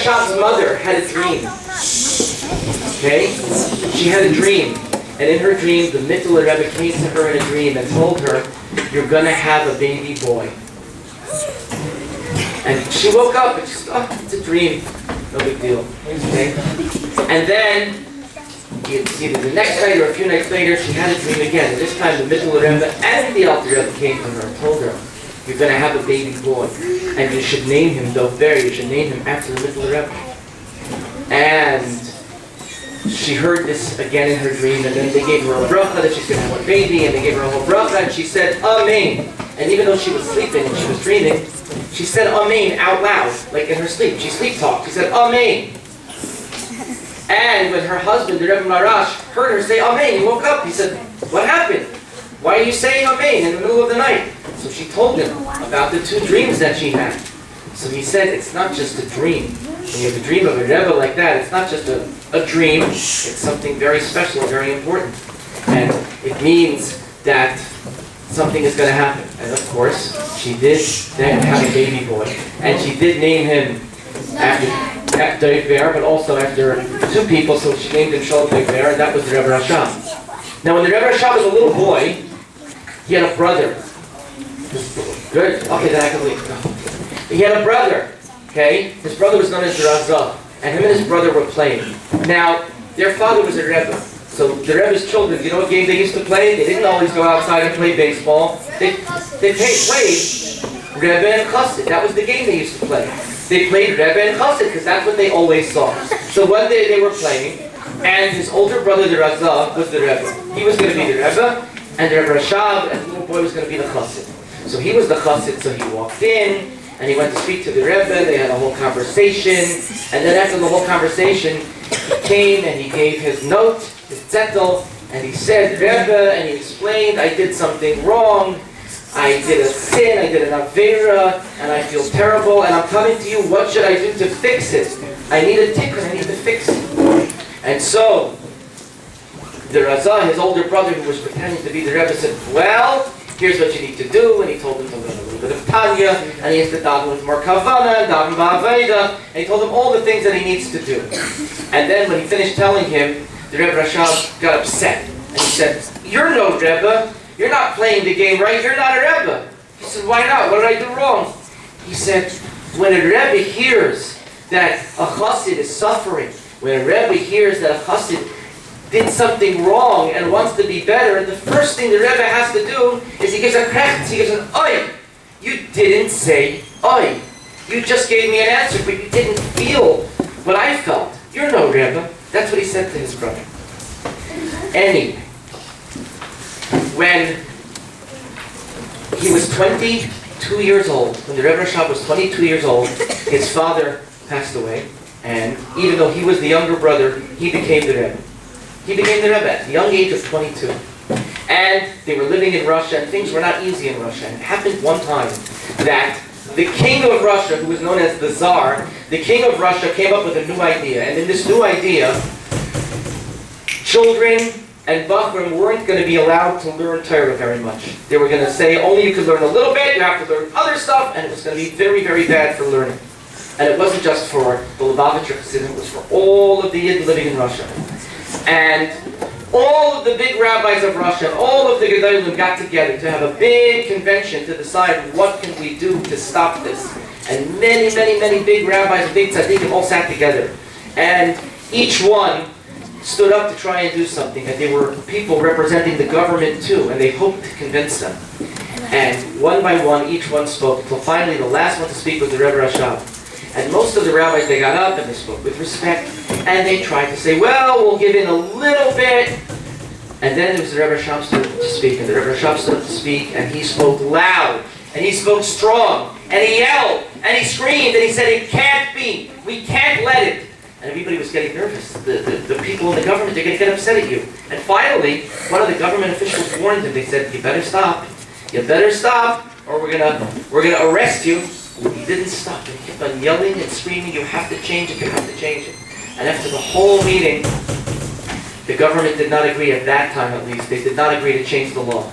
Rashab's mother had a dream. Okay? She had a dream. And in her dream, the Mittel Rebbe came to her in a dream and told her, you're going to have a baby boy. And she woke up and she said, oh, it's a dream. No big deal. Okay? And then, either the next night or a few nights later, she had a dream again. And this time the Mittel Rebbe and the Alter Rebbe came to her and told her, you're going to have a baby boy. And you should name him Dover. You should name him after the Mittel Rebbe. And she heard this again in her dream, and then they gave her a bracha that she's going to have a baby, and they gave her a whole bracha, and she said, Amen. And even though she was sleeping and she was dreaming, she said Amen out loud, like in her sleep. She sleep talked. She said Amen. And when her husband, the Rebbe Marash, heard her say Amen, he woke up. He said, what happened? Why are you saying Amen in the middle of the night? So she told him about the two dreams that she had. So he said, it's not just a dream. When you have a dream of a Rebbe like that, it's not just a dream. It's something very special, very important. And it means that something is going to happen. And of course, she did then have a baby boy. And she did name him after Dover, but also after two people. So she named him Shol Dover, and that was the Rebbe Rashab. Now when the Rebbe Rashab was a little boy, he had a brother. Good? Okay, then I can leave. He had a brother. Okay? His brother was known as Rashab, and him and his brother were playing. Now, their father was a Rebbe. So the Rebbe's children, you know what game they used to play? They didn't always go outside and play baseball. They played Rebbe and Chassid. That was the game they used to play. They played Rebbe and Chassid because that's what they always saw. So one day they were playing, and his older brother, the Rashab, was the Rebbe. He was going to be the Rebbe, and the Rebbe Rashab, and the little boy was going to be the Chassid. So he was the Chassid, so he walked in, and he went to speak to the Rebbe. They had a whole conversation, and then after the whole conversation, he came and he gave his note, his zettel, and he said, Rebbe, and he explained, I did something wrong, I did a sin, I did an avera, and I feel terrible, and I'm coming to you, what should I do to fix it? I need a tikkun, I need to fix it. And so, the Razah, his older brother who was pretending to be the Rebbe, said, well, here's what you need to do, and he told him to learn a little bit of Tanya, and he has to daven with more Kavana, daven ba'aveda, and he told him all the things that he needs to do. And then when he finished telling him, the Rebbe Rashab got upset, and he said, you're no Rebbe, you're not playing the game right, you're not a Rebbe. He said, why not? What did I do wrong? He said, when a Rebbe hears that a Chassid is suffering, when a Rebbe hears that a Chassid did something wrong and wants to be better, the first thing the Rebbe has to do is he gives a krechts, he gives an oi. You didn't say oi. You just gave me an answer, but you didn't feel what I felt. You're no Rebbe. That's what he said to his brother. Anyway, when he was 22 years old, when the Rebbe Rashab was 22 years old, his father passed away, and even though he was the younger brother, he became the Rebbe. He became the Rebbe at the young age of 22. And they were living in Russia, and things were not easy in Russia. And it happened one time that the king of Russia, who was known as the Tsar, the king of Russia came up with a new idea. And in this new idea, children and Bachrim weren't going to be allowed to learn Torah very much. They were going to say, only you could learn a little bit, you have to learn other stuff, and it was going to be very, very bad for learning. And it wasn't just for the Lubavitcher Chassidim, it was for all of the Yidden living in Russia. And all of the big rabbis of Russia, all of the Gedolim got together to have a big convention to decide what can we do to stop this. And many, many, many big rabbis, big tzaddikim all sat together. And each one stood up to try and do something. And they were people representing the government too, and they hoped to convince them. And one by one, each one spoke, until finally the last one to speak was the Rebbe Rashab. And most of the rabbis, they got up and they spoke with respect, and they tried to say, well, we'll give in a little bit. And then it was the Rebbe Rashab stood up to speak, and the Rebbe Rashab stood up to speak, and he spoke loud, and he spoke strong, and he yelled, and he screamed, and he said, it can't be, we can't let it. And everybody was getting nervous. The people in the government, they're going to get upset at you. And finally, one of the government officials warned him. They said, you better stop, or we're gonna arrest you. He didn't stop. He kept on yelling and screaming, you have to change it, you have to change it. And after the whole meeting, the government did not agree, at that time at least, they did not agree to change the law.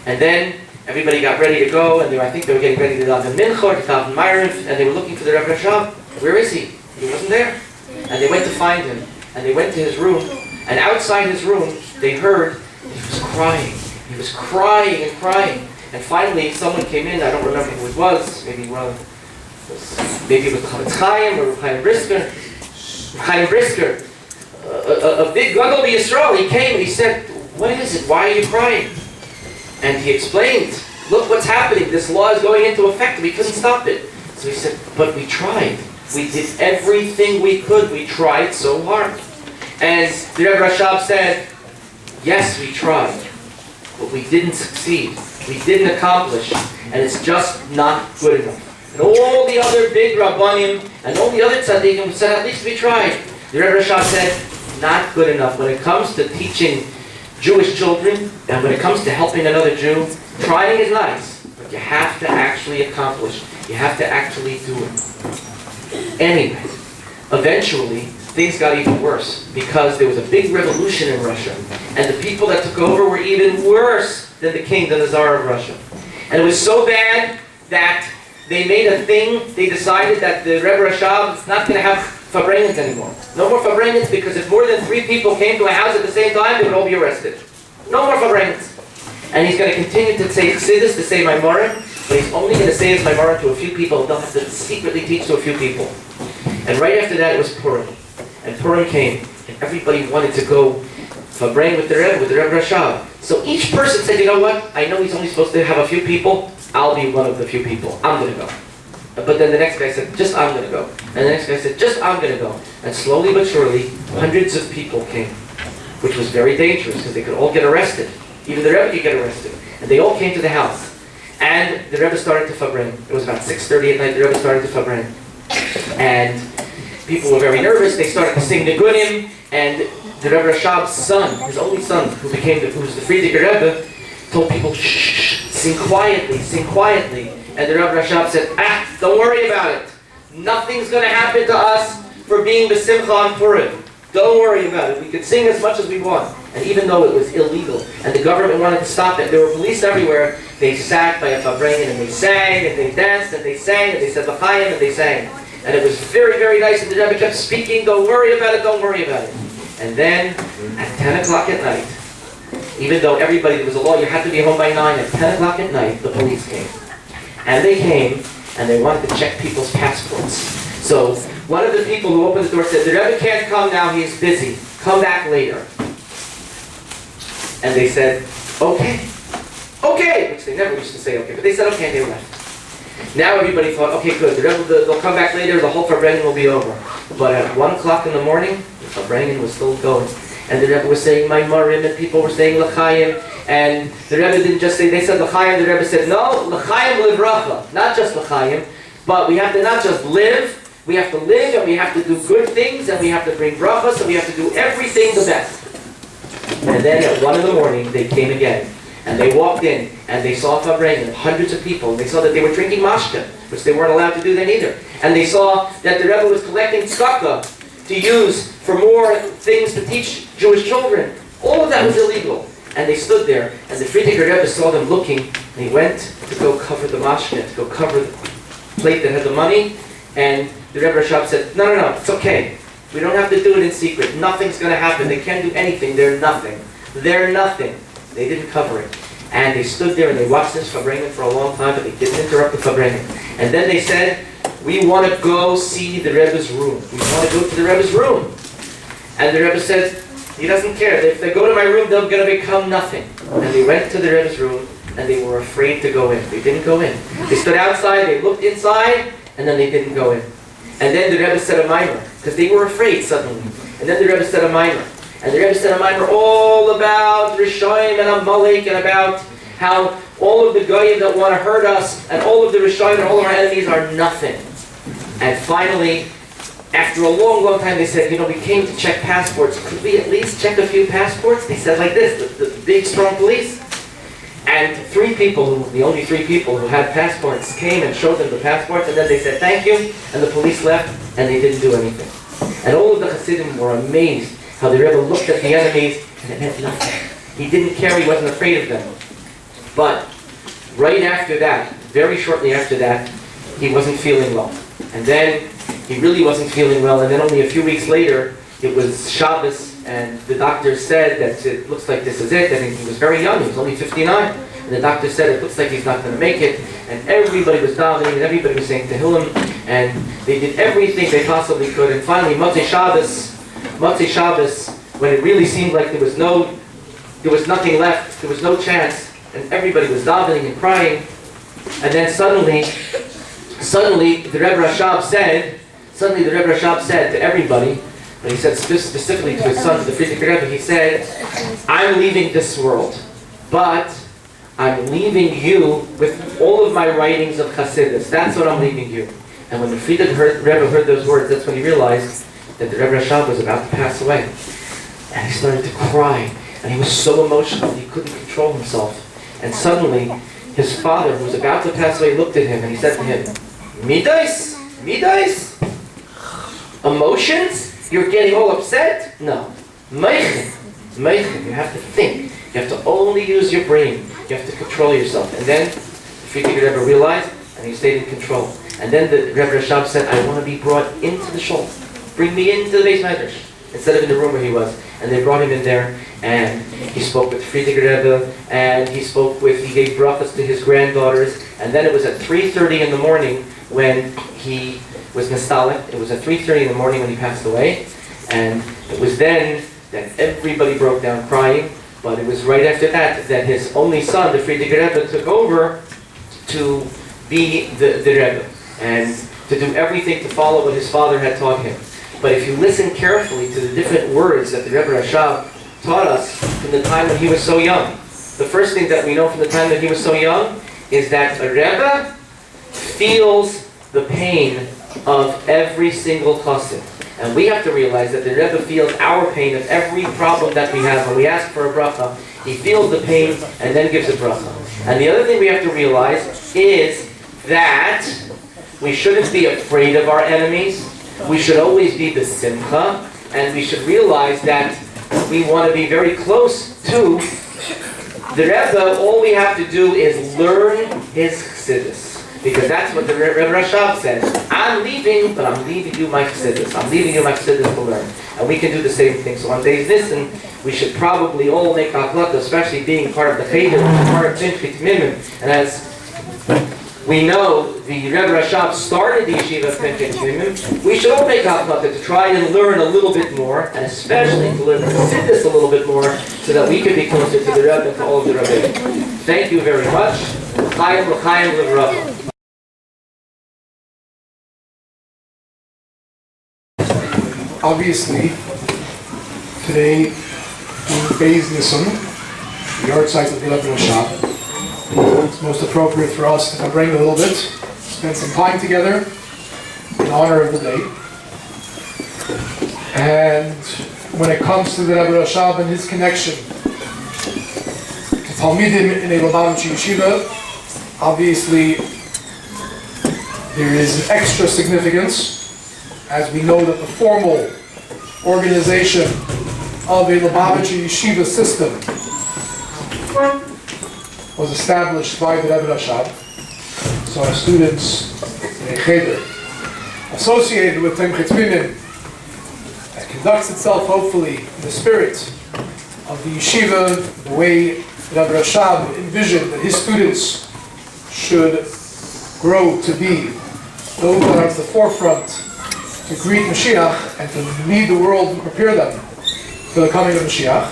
And then everybody got ready to go, and I think they were getting ready to daven mincha, to daven ma'ariv, and they were looking for the Rebbe Rashab. Where is he? He wasn't there. And they went to find him. And they went to his room. And outside his room, they heard he was crying. He was crying and crying. And finally, someone came in. I don't remember who it was. Maybe it was Chavetz Chaim or Chaim Brisker. Chaim Brisker, a big Gadol Yisrael. He came and he said, "What is it? Why are you crying?" And he explained, "Look what's happening. This law is going into effect. We couldn't stop it." So he said, "But we tried. We did everything we could. We tried so hard." And the Rebbe Rashab said, "Yes, we tried, but we didn't succeed. We didn't accomplish, and it's just not good enough." And all the other big Rabbanim and all the other tzaddikim said, "At least we tried." The Rebbe Rashab said, "Not good enough. When it comes to teaching Jewish children, and when it comes to helping another Jew, trying is nice, but you have to actually accomplish. You have to actually do it." Anyway, eventually, things got even worse because there was a big revolution in Russia, and the people that took over were even worse than the king, than the Tsar of Russia. And it was so bad that they made a thing. They decided that the Rebbe Rashab is not going to have farbrengens anymore. No more farbrengens, because if more than 3 people came to a house at the same time, they would all be arrested. No more farbrengens. And he's going to continue to say chassidus, to say Maimorim, but he's only going to say his Maimorim to a few people. They'll have to secretly teach to a few people. And right after that, it was Purim. And Purim came, and everybody wanted to go farbrengen with the Rebbe Rashab. So each person said, "You know what? I know he's only supposed to have a few people. I'll be one of the few people. I'm going to go." But then the next guy said, "Just I'm going to go." And the next guy said, "Just I'm going to go." And slowly but surely, hundreds of people came, which was very dangerous because they could all get arrested. Even the Rebbe could get arrested. And they all came to the house. And the Rebbe started to farbrengen. It was about 6:30 at night. The Rebbe started to farbrengen. And people were very nervous. They started to sing Nigunim. And the Rebbe Rashab's son, his only son, who was the Friediger Rebbe, told people, "Shh, sing quietly, sing quietly." And the Rebbe Rashab said, "Don't worry about it. Nothing's going to happen to us for being b'simcha on Purim. Don't worry about it. We can sing as much as we want." And even though it was illegal, and the government wanted to stop it, there were police everywhere, they sat by a farbrengen, and they sang, and they danced, and they sang, and they said l'chaim, and they sang. And it was very, very nice, and the Rebbe kept speaking, "Don't worry about it, don't worry about it." And then, at 10 o'clock at night, even though there was a law, you had to be home by 9, at 10 o'clock at night, the police came. And they came, and they wanted to check people's passports. So, one of the people who opened the door said, "The Rebbe can't come now, he is busy. Come back later." And they said, "Okay. Okay," which they never used to say okay, but they said okay, and they left. Now everybody thought, okay, good, the Rebbe, they'll come back later, the whole farbrengen will be over. But at 1 o'clock in the morning, the farbrengen was still going. And the Rebbe was saying Maimorim, and people were saying l'chaim, and the Rebbe didn't just say, they said l'chaim, the Rebbe said, "No, l'chaim livracha," not just l'chaim, but we have to not just live, we have to live, and we have to do good things, and we have to bring brachas, and we have to do everything the best. And then at 1 in the morning, they came again. And they walked in, and they saw farbrengen, hundreds of people, and they saw that they were drinking mashka, which they weren't allowed to do then either. And they saw that the Rebbe was collecting tzedakah to use for more things to teach Jewish children. All of that was illegal. And they stood there, and the Friediger Rebbe saw them looking, and he went to go cover the mashka, to go cover the plate that had the money, and the Rebbe Rashab said, no, it's okay. We don't have to do it in secret. Nothing's going to happen. They can't do anything. They're nothing. They're nothing. They didn't cover it. And they stood there and they watched this farbrengen for a long time, but they didn't interrupt the farbrengen. And then they said, "We want to go see the Rebbe's room. We want to go to the Rebbe's room." And the Rebbe said, he doesn't care. If they go to my room, they're going to become nothing. And they went to the Rebbe's room, and they were afraid to go in. They didn't go in. They stood outside, they looked inside, and then they didn't go in. And then the Rebbe said a mimer, because they were afraid suddenly. And then the Rebbe said a mimer. And the Rebbe said a mimer all about Rishoyim and Amalek, and about how all of the Goyim that want to hurt us, and all of the Rishoyim and all of our enemies are nothing. And finally, after a long, long time, they said, we came to check passports. Could we at least check a few passports? They said like this, the big, strong police. And the only three people who had passports came and showed them the passports, and then they said thank you, and the police left, and they didn't do anything. And all of the Hasidim were amazed how the Rebbe looked at the enemies, and it meant nothing. He didn't care, he wasn't afraid of them. But right after that, very shortly after that, he wasn't feeling well. And then he really wasn't feeling well, and then only a few weeks later, it was Shabbos, and the doctor said that it looks like this is it, and he was very young, he was only 59, and the doctor said it looks like he's not going to make it, and everybody was dominating, everybody was saying Tehillim, and they did everything they possibly could, and finally, Motzei Shabbos, when it really seemed like there was nothing left, there was no chance, and everybody was davening and crying, and then suddenly the Rebbe Rashab said to everybody, and he said specifically to his son, to the Frierdiker Rebbe, he said, I'm leaving this world, but I'm leaving you with all of my writings of Chassidus. That's what I'm leaving you. And when the Frierdiker Rebbe heard those words, that's when he realized that the Rebbe Rashab was about to pass away. And he started to cry, and he was so emotional, he couldn't control himself. And suddenly, his father, who was about to pass away, looked at him, and he said to him, Midas? Emotions? You're getting all upset? No. Menachem. You have to think. You have to only use your brain. You have to control yourself. And then, the Frierdiker Rebbe realized, and he stayed in control. And then the Rebbe Rashab said, I want to be brought into the shul. Bring me into the Beis Nissan, instead of in the room where he was. And they brought him in there, and he spoke with Frierdiker Rebbe, and he gave brachas to his granddaughters, and then it was at 3:30 in the morning when he was nostalgic. It was at 3:30 in the morning when he passed away, and it was then that everybody broke down crying, but it was right after that his only son, the Frierdiker Rebbe, took over to be the Rebbe, and to do everything to follow what his father had taught him. But if you listen carefully to the different words that the Rebbe Rashab taught us from the time when he was so young, the first thing that we know from the time that he was so young is that a Rebbe feels the pain of every single chassid. And we have to realize that the Rebbe feels our pain of every problem that we have. When we ask for a bracha, he feels the pain and then gives a bracha. And the other thing we have to realize is that we shouldn't be afraid of our enemies. We should always be the simcha, and we should realize that we want to be very close to the Rebbe. All we have to do is learn his chassidus, because that's what the Rebbe Rashab says. I'm leaving, but I'm leaving you my chassidus. I'm leaving you my chassidus to learn. And we can do the same thing. So on Beis Nissan, we should probably all make haflata, especially being part of the Cheder, part of talmidim. And as we know, the Rebbe Rashab started the yeshiva of talmidim. We should all make haflata to try and learn a little bit more, and especially to learn chassidus a little bit more, so that we can be closer to the Rebbe and to all of the Rabbi. Thank you very much. L'chaim, l'chaim, l'vracha. Obviously, today in Beis Nissan, the Yartzeit of the Rebbe Rashab, it's most appropriate for us to bring a little bit, spend some time together in honor of the day. And when it comes to the Rebbe Rashab and his connection to talmidim in a Lubavitch yeshiva, obviously there is an extra significance, as we know that the formal organization of a Lubavitch yeshiva system was established by the Rebbe Rashab. So our students in Cheder, associated with talmidim, that conducts itself hopefully in the spirit of the yeshiva, the way Rebbe Rashab envisioned that his students should grow to be those that are at the forefront to greet Mashiach and to lead the world and prepare them for the coming of Mashiach.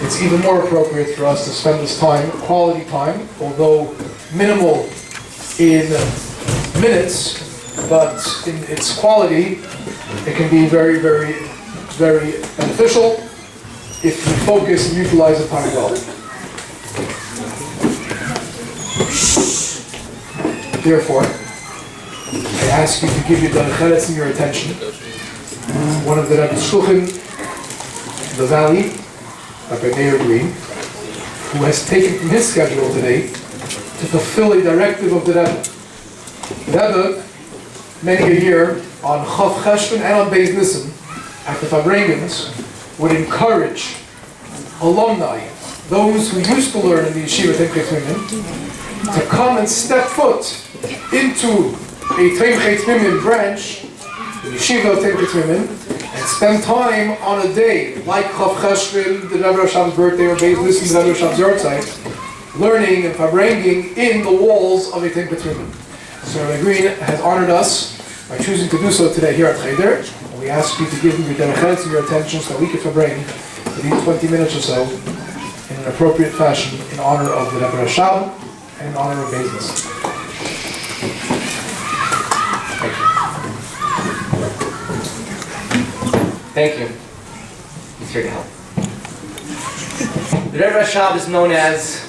It's even more appropriate for us to spend this time, quality time, although minimal in minutes, but in its quality, it can be very, very, very beneficial if you focus and utilize the time well. Therefore, I ask you to give your dalicheres and your attention. One of the Rebbe's shluchim in the valley, Rabbi Greene, who has taken from his schedule today to fulfill a directive of the Rebbe. The Rebbe, many a year, on Chav Cheshvan and on Beis Nissan, at the Fabrengens, would encourage alumni, those who used to learn in the yeshiva talmidim, to come and step foot into a Talmid Chacham branch, the Yeshiva of Talmid Chacham, and spend time on a day like Chav Cheshvan, the Rebbe Rashab's birthday, or Beis Nissan, the Rebbe Rashab's Yartzeit, learning and farbrengen in the walls of a Talmid Chacham. So Rabbi Greene has honored us by choosing to do so today here at Cheder. And we ask you to give your derechets and your attention so that we can farbrengen for these 20 minutes or so in an appropriate fashion in honor of the Rebbe Rashab and in honor of Beis Nissan. Thank you. He's here to help. The Rebbe Rashab is known as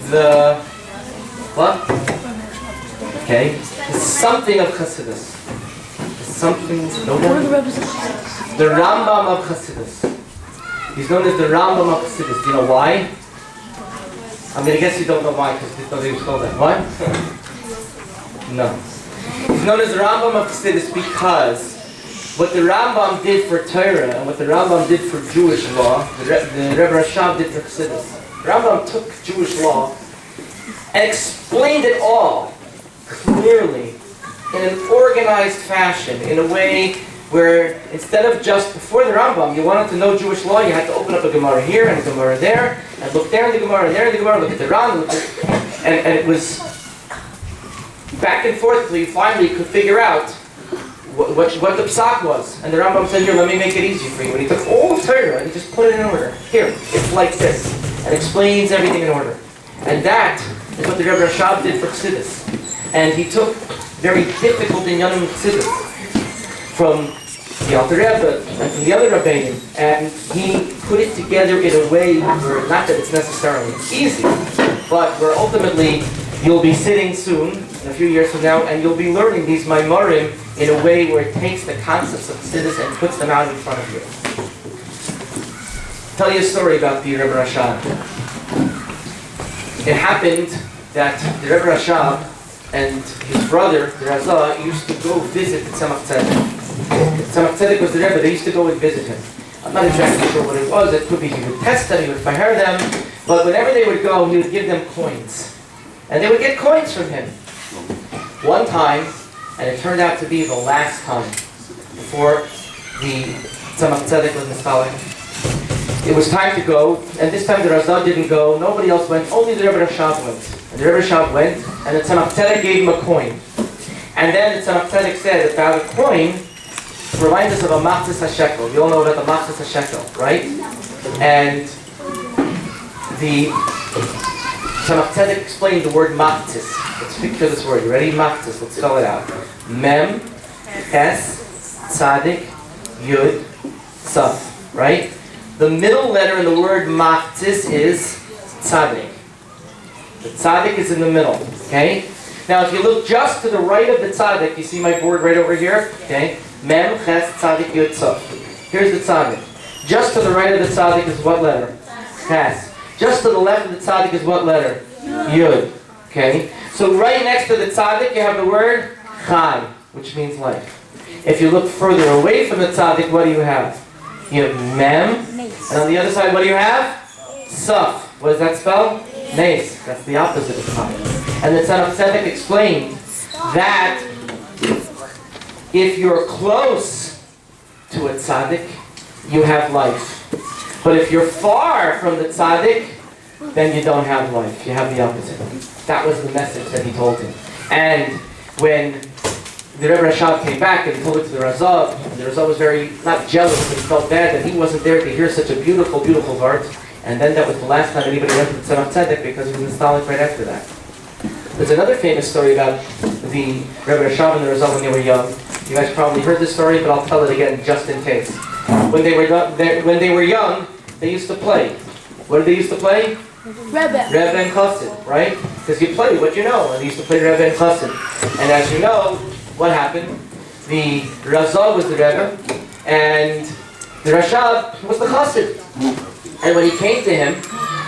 the what? Okay, the something of Chassidus. The Rambam of Chassidus. He's known as the Rambam of Chassidus. Do you know why? I'm gonna guess you don't know why because nobody was called that. What? No. He's known as the Rambam of Chassidus because what the Rambam did for Torah and what the Rambam did for Jewish law, the Rebbe Rashab did for Chassidus. The Rambam took Jewish law and explained it all clearly in an organized fashion, in a way where instead of just before the Rambam, you wanted to know Jewish law, you had to open up a Gemara here and a Gemara there, and look there in the Gemara and there in the Gemara, look at the Ram, and it was back and forth until you finally could figure out what the psak was. And the Rambam said, here, let me make it easy for you. And he took all of Torah and he just put it in order. Here, it's like this. And explains everything in order. And that is what the Rebbe Rashab did for Chassidus. And he took very difficult inyanim Chassidus from the Alter Rebbe and from the other Rabbeim. And he put it together in a way where, not that it's necessarily easy, but where ultimately you'll be sitting soon, in a few years from now, and you'll be learning these Maimarim in a way where it takes the concepts of Chassidus and puts them out in front of you. I'll tell you a story about the Rebbe Rashab. It happened that the Rebbe Rashab and his brother, the Razah, used to go visit the Tzemach Tzedek. Tzemach Tzedek was the Rebbe, they used to go and visit him. I'm not exactly sure what it was. It could be he would test them, he would fire them, but whenever they would go, he would give them coins. And they would get coins from him. One time, and it turned out to be the last time before the Tzemach Tzedek was installed, it was time to go, and this time the Razah didn't go, nobody else went, only the Rebbe Rashab went. And the Rebbe Rashab went, and the Tzemach Tzedek gave him a coin. And then the Tzemach Tzedek said about a coin, reminds us of a machzis hashekel. You all know about the machzis hashekel, right? And the Tzemach Tzedek explained the word machzis. Let's picture this word. You ready? Machzis. Let's spell it out. Mem, Tes, Tzadik, Yud, Tzaf. Right? The middle letter in the word machzis is Tzadik. The Tzadik is in the middle. Okay? Now, if you look just to the right of the Tzadik, you see my board right over here? Okay? Mem, Ches, Tzadik, Yud, Tzaf. Here's the Tzadik. Just to the right of the Tzadik is what letter? Ches. Just to the left of the Tzadik is what letter? Yud. Okay? So right next to the Tzadik you have the word Chai, which means life. If you look further away from the Tzadik, what do you have? You have Mem. And on the other side, what do you have? Saf. What does that spell? Nes. That's the opposite of Chai. And the Tzemach Tzedek explained that if you're close to a Tzadik, you have life. But if you're far from the Tzaddik, then you don't have life. You have the opposite. That was the message that he told him. And when the Rebbe Rashab came back and he told it to the Razah, and the Razah was very, not jealous, but he felt bad that he wasn't there to hear such a beautiful, beautiful word. And then that was the last time anybody went to the Tzemach Tzedek because he was installed right after that. There's another famous story about the Rebbe Rashab and the Razah when they were young. You guys probably heard this story, but I'll tell it again just in case. When they were young, they used to play. What did they used to play? Rebbe and Chassid, right? Because you play what you know, and they used to play Rebbe and Chassid. And as you know, what happened? The Razah was the Rebbe, and the Rashab was the Chassid. And when he came to him,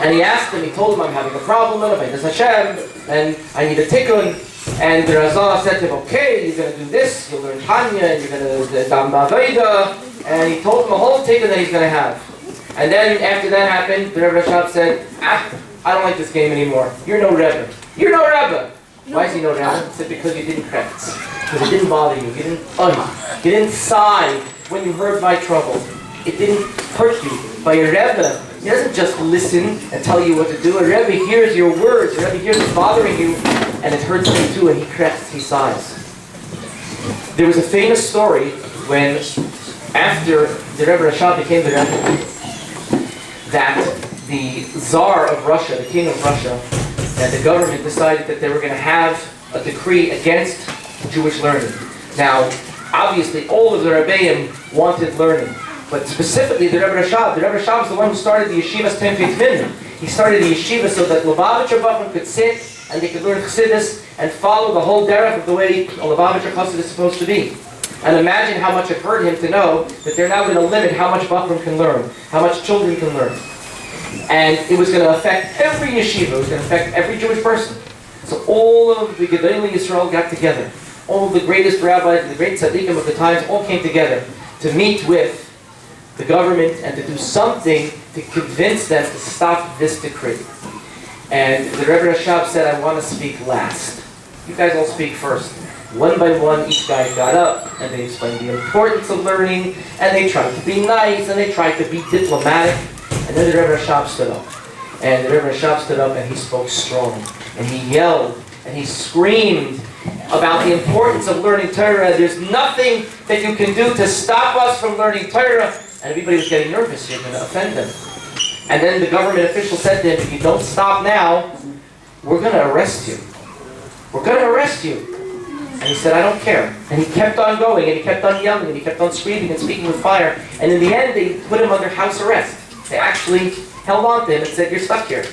and he asked him, he told him, I'm having a problem, I'm having this Hashem, and I need a tikkun. And the Razah said to him, okay, you're going to do this, you'll learn Tanya, and you're going to Dam Ba'aveda. And he told him a whole tikkun that he's going to have. And then after that happened, the Rebbe Rashab said, I don't like this game anymore. You're no Rebbe. You're no Rebbe. Why is he no Rebbe? He said, because you didn't kretz. Because it didn't bother you. You didn't sigh when you heard my trouble. It didn't hurt you. By a Rebbe, he doesn't just listen and tell you what to do. A Rebbe hears your words. A Rebbe hears what's bothering you, and it hurts him too, and he kretz, he sighs. There was a famous story when, after the Rebbe Rashab became the Rebbe, that the Tsar of Russia, the king of Russia, and the government decided that they were going to have a decree against Jewish learning. Now, obviously, all of the Rebbeim wanted learning, but specifically the Rebbe Rashab. The Rebbe Rashab is the one who started the yeshivas talmidim. He started the yeshiva so that Lubavitcher Bachman could sit and they could learn Chassidus and follow the whole derech of the way a Lubavitcher Chassid is supposed to be. And imagine how much it hurt him to know that they're now going to limit how much Bachman can learn, how much children can learn. And it was going to affect every yeshiva, it was going to affect every Jewish person. So all of the Gedolei Yisrael got together. All of the greatest rabbis, the great tzaddikim of the times all came together to meet with the government and to do something to convince them to stop this decree. And the Rebbe Rashab said, I want to speak last. You guys all speak first. One by one, each guy got up and they explained the importance of learning, and they tried to be nice and they tried to be diplomatic. And then the Rebbe Rashab stood up. And the Rebbe Rashab stood up and he spoke strong. And he yelled and he screamed about the importance of learning Torah. There's nothing that you can do to stop us from learning Torah. And everybody was getting nervous. You're going to offend them. And then the government official said to him, if you don't stop now, we're going to arrest you. We're going to arrest you. And he said, I don't care. And he kept on going, and he kept on yelling, and he kept on screaming and speaking with fire. And in the end, they put him under house arrest. They actually held on to him and said, you're stuck here.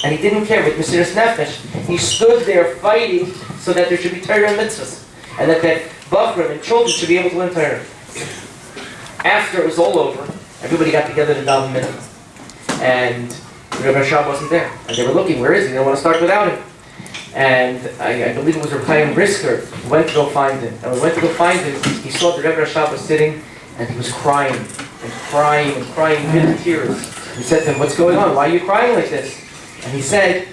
And he didn't care. With Mesiras Nefesh, he stood there fighting so that there should be Torah and mitzvahs. And that Bachrim and children should be able to learn Torah. After it was all over, everybody got together to daven mincha. And Rebbe Rashab wasn't there. And they were looking, where is he? They don't want to start without him. And I believe it was Rabbi Brisker who went to go find him. And when he went to go find him, he saw the Rebbe Rashab was sitting and he was crying and crying and crying in tears. He said to him, what's going on? Why are you crying like this? And he said,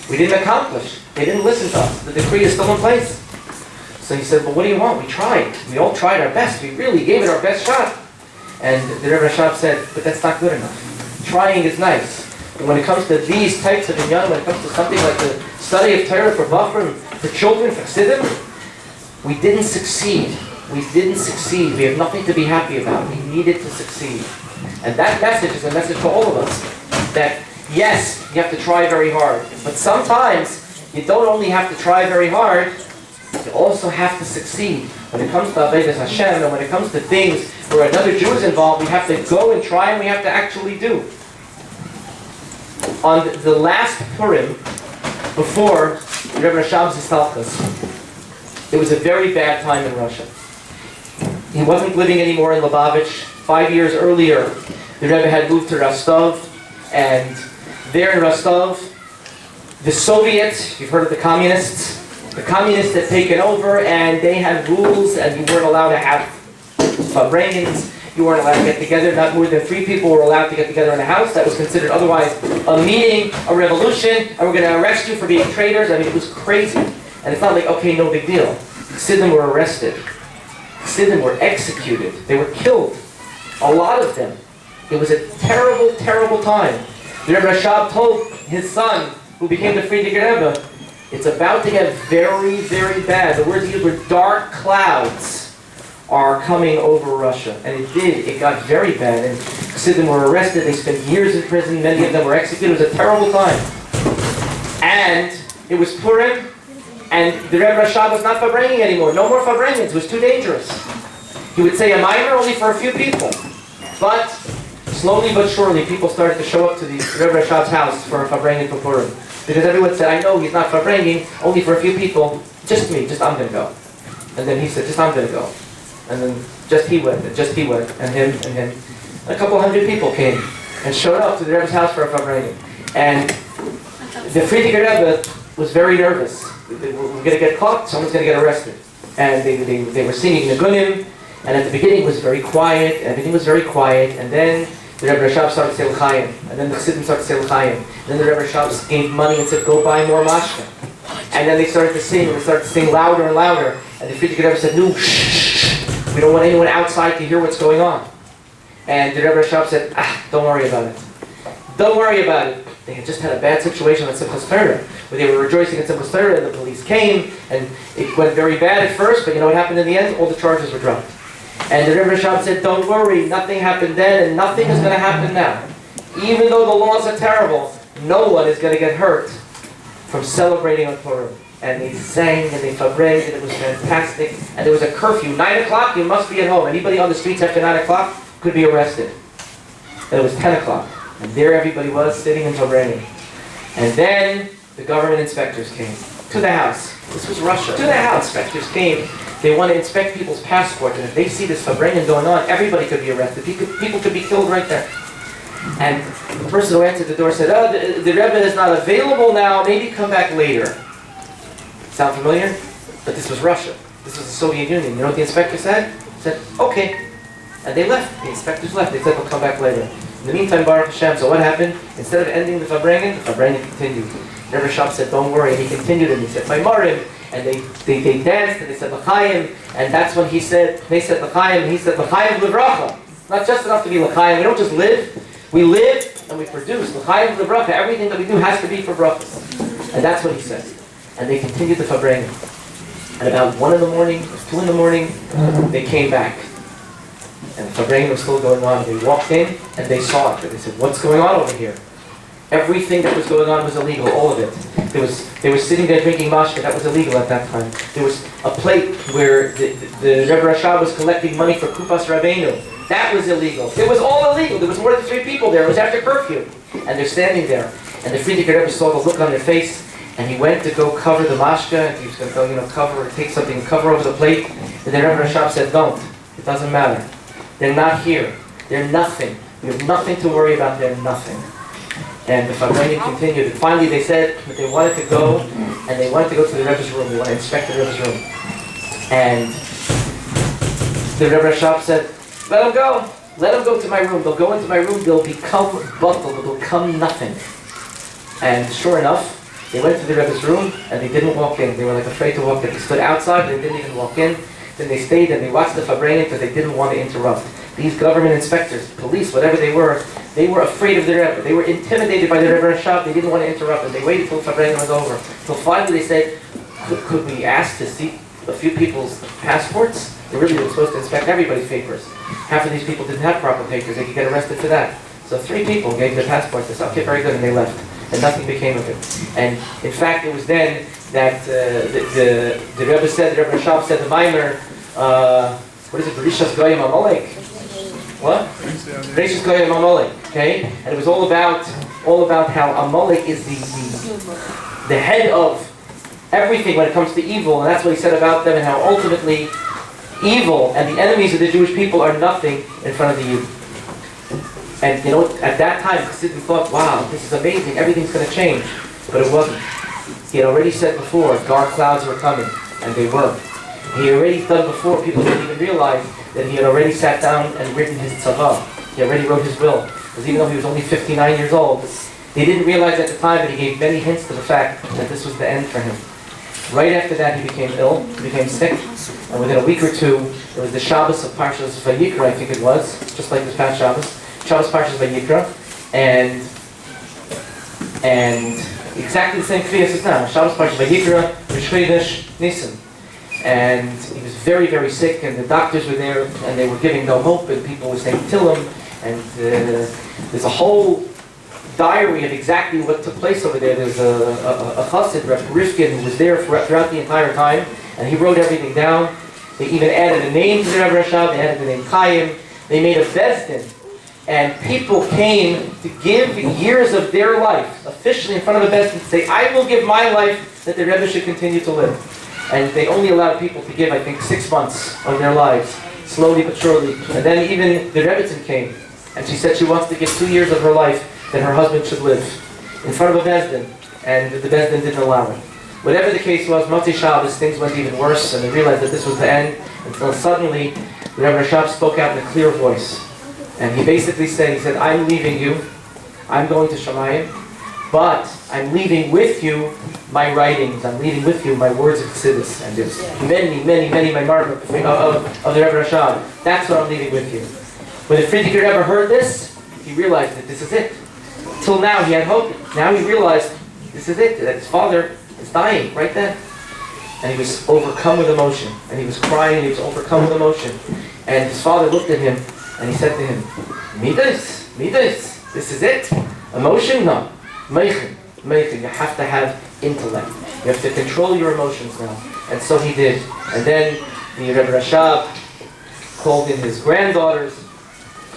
we didn't accomplish. They didn't listen to us. The decree is still in place. So he said, well, what do you want? We tried. We all tried our best. We really gave it our best shot. And the Rebbe Rashab said, but that's not good enough. Trying is nice. But when it comes to these types of inyan, when it comes to something like the study of Torah for Bachrim, for children, for Chassidim, we didn't succeed. We didn't succeed. We have nothing to be happy about. We needed to succeed. And that message is a message for all of us. That, yes, you have to try very hard. But sometimes, you don't only have to try very hard, you also have to succeed. When it comes to Avodas Hashem, and when it comes to things where another Jew is involved, we have to go and try, and we have to actually do. On the last Purim, before Rebbe Rashab's Histalchus, it was a very bad time in Russia. He wasn't living anymore in Lubavitch. 5 years earlier, the Rebbe had moved to Rostov, and there in Rostov, the Soviets, you've heard of the communists had taken over, and they had rules, and you weren't allowed to have fabrengens. You weren't allowed to get together. Not more than 3 people were allowed to get together in a house. That was considered otherwise a meeting, a revolution, and we're going to arrest you for being traitors. I mean, it was crazy. And it's not like, okay, no big deal. Chassidim were arrested. Chassidim were executed. They were killed. A lot of them. It was a terrible, terrible time. The Rebbe Rashab told his son, who became the Friedricher Rebbe, it's about to get very, very bad. The words used were dark clouds are coming over Russia. And it did. It got very bad. And Chassidim were arrested. They spent years in prison. Many of them were executed. It was a terrible time. And it was Purim. And the Rebbe Rashab was not fabrengen anymore. No more fabrengens. It was too dangerous. He would say a minor only for a few people. But slowly but surely, people started to show up to the Rebbe Rashab's house for a fabrengen for Purim. Because everyone said, I know he's not fabrengen, only for a few people. Just me. Just I'm going to go. And then he said, just I'm going to go. And then just he went, and him, and him. A couple hundred people came and showed up to the Rebbe's house for a fabrengen. And the Friedricher Rebbe was very nervous. We're going to get caught, someone's going to get arrested. And they were singing Nigunim, and at the beginning it was very quiet, everything was very quiet, and then the Rebbe Rashab started to say l'chaim, and then the Chassidim started to say l'chaim. And then the Rebbe Rashab gave money and said, go buy more mashka. And then they started to sing, and they started to sing louder and louder. And the Frierdiker Rebbe said, no, shh, we don't want anyone outside to hear what's going on. And the Rebbe Rashab said, don't worry about it. Don't worry about it. They had just had a bad situation at Simchas Torah, where they were rejoicing at Simchas Torah, and the police came, and it went very bad at first, but you know what happened in the end? All the charges were dropped. And the Rebbe Rashab said, don't worry, nothing happened then, and nothing is going to happen now. Even though the laws are terrible, no one is going to get hurt from celebrating on Purim. And they sang, and they fabrayed, and it was fantastic. And there was a curfew, 9 o'clock, you must be at home. Anybody on the streets after 9 o'clock could be arrested. And it was 10 o'clock. And there everybody was, sitting in fabraying. And then the government inspectors came to the house. This was Russia. To the house, inspectors came. They want to inspect people's passports, and if they see this fabraying going on, everybody could be arrested. People could be killed right there. And the person who answered the door said, oh, the Rebbe is not available now, maybe come back later. Sound familiar? But this was Russia. This was the Soviet Union. You know what the inspector said? He said, okay. And they left. The inspectors left. They said, we'll come back later. In the meantime, Baruch Hashem, so what happened? Instead of ending the fabraying continued. Rebbe Rashab said, don't worry, and he continued, and he said, Maimarim, and they danced, and they said, L'chaim, and that's when he said, they said L'chaim, and he said, L'chaim L'bracha. Not just enough to be L'chaim, we don't just live, we live and we produce. L'chaim L'bracha, everything that we do has to be for brachas. And that's what he said. And they continued the fabraying. And about 1 in the morning, 2 in the morning, they came back. And the fabraying was still going on. They walked in, and they saw it. And they said, what's going on over here? Everything that was going on was illegal, all of it. They were sitting there drinking mashka, that was illegal at that time. There was a plate where the Rebbe Rashab was collecting money for Kupas Rabbeinu. That was illegal. It was all illegal. There was more than 3 people there. It was after curfew. And they're standing there. And the Frierdiker Rebbe saw the look on their face, and he went to go cover the mashka, and he was going to go, cover, take something and cover over the plate. And the Rebbe Rashab said, don't. It doesn't matter. They're not here. They're nothing. You have nothing to worry about. They're nothing. And the fabraying continued. And finally they said that they wanted to go, and they wanted to go to the Rebbe's room. They wanted to inspect the Rebbe's room. And the Rebbe Rashab said, let them go. Let them go to my room. They'll go into my room. They'll become bottled. They'll become nothing. And sure enough, they went to the Rebbe's room, and they didn't walk in. They were like afraid to walk in. They stood outside, they didn't even walk in. Then they stayed and they watched the fabraying because they didn't want to interrupt. These government inspectors, police, whatever they were afraid of the Rebbe. They were intimidated by the Rebbe Rashab. They didn't want to interrupt, and they waited till fabraying was over. Till finally they said, could we ask to see a few people's passports? They really were supposed to inspect everybody's papers. Half of these people didn't have proper papers. They could get arrested for that. So 3 people gave their passports. They said, okay, very good, and they left. And nothing became of it. And in fact, it was then that the Rebbe said, the Rebbe Rashab said, the Maimer, what is it, Berishas Goyim Amalek? What? Berishas Goyim Amalek, okay? And it was all about how Amalek is the head of everything when it comes to evil, and that's what he said about them, and how ultimately evil and the enemies of the Jewish people are nothing in front of the Yid. And you know, at that time, Chassidim thought, wow, this is amazing, everything's going to change. But it wasn't. He had already said before, dark clouds were coming, and they were. He had already done before, people didn't even realize that he had already sat down and written his tzavah. He already wrote his will. Because even though he was only 59 years old, they didn't realize at the time that he gave many hints to the fact that this was the end for him. Right after that, he became ill, he became sick, and within a week or 2, it was the Shabbos of Parshas Vayikra, I think it was, just like this past Shabbos, Parshas Vayikra, and exactly the same Kriyas as now, Shabbos Parshas Vayikra, Rosh Chodesh Nisan. And he was very, very sick, and the doctors were there, and they were giving no hope, and people were saying Tillim, and there's a whole diary of exactly what took place over there. There's a chassid, Rabbi Rifkin, who was there throughout the entire time, and he wrote everything down. They even added a name to the Rebbe Rashab, they added the name Chaim, they made a Bezdin, and people came to give years of their life, officially in front of the Bezdin, to say, I will give my life that the Rebbe should continue to live. And they only allowed people to give, I think, 6 months of their lives, slowly but surely. And then even the Rebbetzin came, and she said she wants to give 2 years of her life that her husband should live in front of a Bezdin, and the Bezdin didn't allow it. Whatever the case was, Motzei Shabbos, things went even worse, and they realized that this was the end, until suddenly the Rebbe Rashab spoke out in a clear voice. And he basically said, I'm leaving you. I'm going to Shamayim. But I'm leaving with you my writings. I'm leaving with you my words of Chassidus. And there's many Maimarim of the Rebbe Rashab. That's what I'm leaving with you. When the Frierdiker Rebbe heard this, he realized that this is it. Till now he had hope. Now he realized this is it, that his father is dying right then. And he was overcome with emotion. And he was crying and he was overcome with emotion. And his father looked at him and he said to him, Midas, this is it? Emotion? No. Menachem, you have to have intellect. You have to control your emotions now. And so he did. And then the Rebbe Rashab called in his granddaughters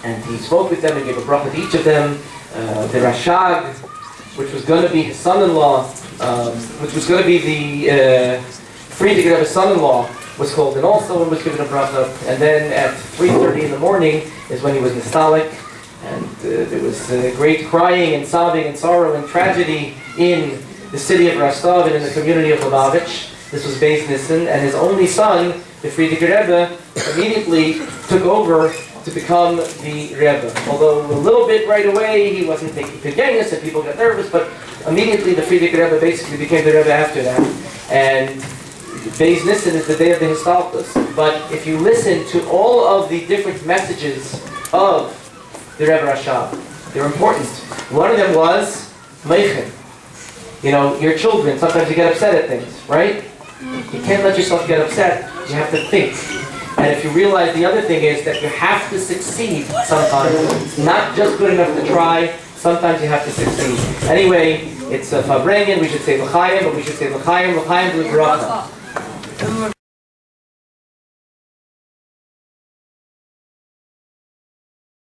and he spoke with them and gave a bracha to each of them. The Rashab, which was going to be his son-in-law, which was going to be the Frierdiker Rebbe's son-in-law, was called in also and was given a bracha. And then at 3:30 in the morning is when he was nostalgic. And there was great crying and sobbing and sorrow and tragedy in the city of Rashab and in the community of Lubavitch. This was Beis Nissan, and his only son, the Frierdiker Rebbe, immediately took over to become the Rebbe. Although a little bit right away he wasn't taking Pidyanis and people got nervous, but immediately the Frierdiker Rebbe basically became the Rebbe after that. And Beis Nissan is the day of the Histalkus. But if you listen to all of the different messages of the Rebbe Rashab, they're important. One of them was Menachem. You know, your children, sometimes you get upset at things, right? You can't let yourself get upset. You have to think. And if you realize the other thing is that you have to succeed sometimes. It's not just good enough to try. Sometimes you have to succeed. Anyway, it's a Fabrengen. We should say L'chaim, but we should say L'chaim, L'chaim, L'bracha.